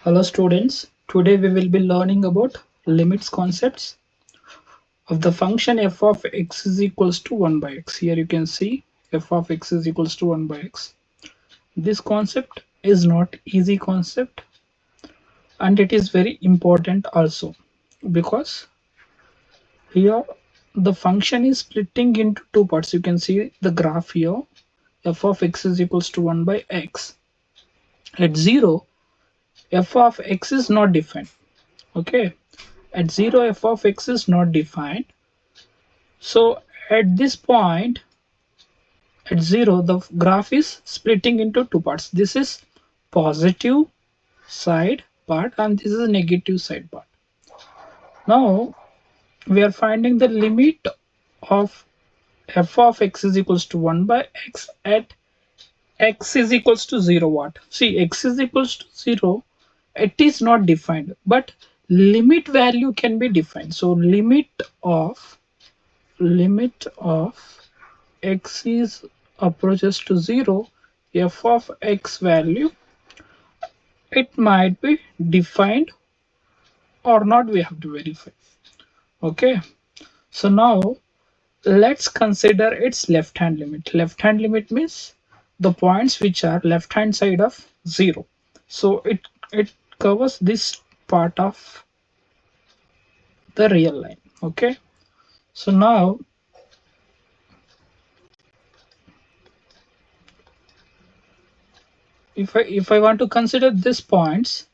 Hello students, today we will be learning about limits concepts of the function f of x is equals to 1 by x. Here you can see f of x is equals to 1 by x. This concept is not easy concept and it is very important also because here the function is splitting into two parts. You can see the graph here, f of x is equals to 1 by x. At 0, f of x is not defined. Okay, at 0 f of x is not defined. So at this point, at 0, the graph is splitting into two parts. This is positive side part and this is negative side part. Now we are finding the limit of f of x is equals to 1 by x at x is equals to 0. What? See, x is equals to 0. It is not defined, but limit value can be defined. So limit of x is approaches to 0, f of x value, it might be defined or not, we have to verify. Okay, so now let's consider its left hand limit. Left hand limit means the points which are left hand side of 0. So it covers this part of the real line. Okay, so now if I want to consider these points,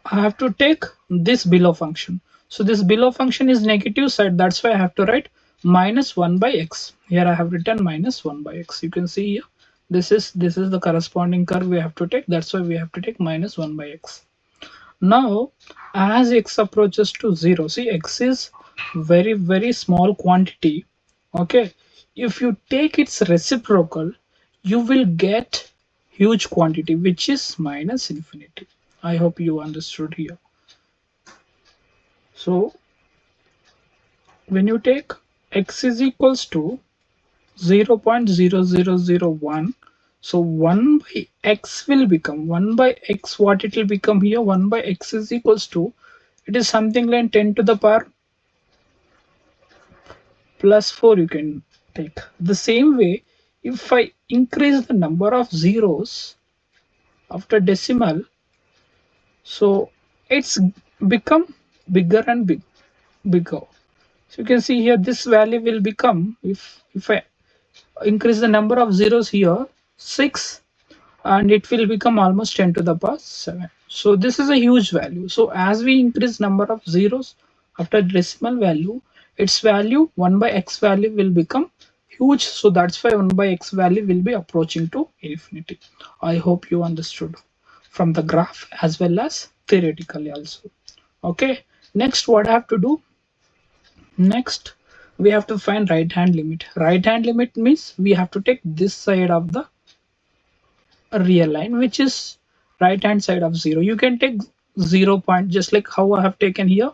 I have to take this below function. So this below function is negative side. That's why I have to write minus 1 by x. Here I have written minus 1 by x. You can see here. This is the corresponding curve we have to take. That's why we have to take minus 1 by x. Now, as x approaches to 0, see x is very small quantity. Okay. If you take its reciprocal, you will get huge quantity, which is minus infinity. I hope you understood here. So when you take x is equals to 0.0001, so 1 by x will become 1 by x. What it will become here? 1 by x is equals to, it is something like 10 to the power plus 4. You can take the same way. If I increase the number of zeros after decimal, so it's become bigger and bigger. So you can see here this value will become, if I increase the number of zeros here, 6, and it will become almost 10 to the power 7. So this is a huge value. So as we increase number of zeros after decimal value, its value 1 by x value will become huge. So that's why 1 by x value will be approaching to infinity. I hope you understood from the graph as well as theoretically also. Okay, next what I have to do? Next, we have to find right hand limit. Right hand limit means we have to take this side of the real line, which is right hand side of 0. You can take 0 point, just like how I have taken here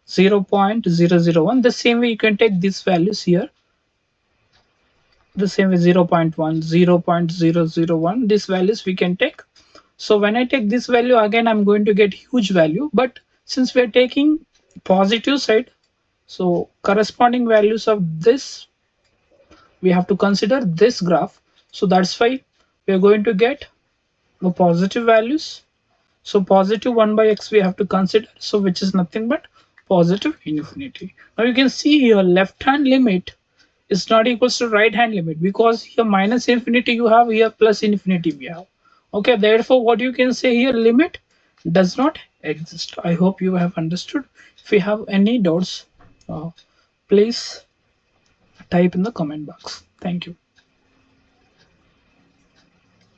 0.001. The same way you can take these values here, the same way 0.1, 0.001. These values we can take. So when I take this value again, I'm going to get huge value, but since we're taking positive side, so corresponding values of this, we have to consider this graph. So that's why we are going to get the positive values. So positive 1 by x we have to consider, so which is nothing but positive infinity. Now you can see here left hand limit is not equals to right hand limit, because here minus infinity you have, here plus infinity we have. Okay, therefore what you can say here, limit does not exist. I hope you have understood. If you have any doubts, please type in the comment box. Thank you.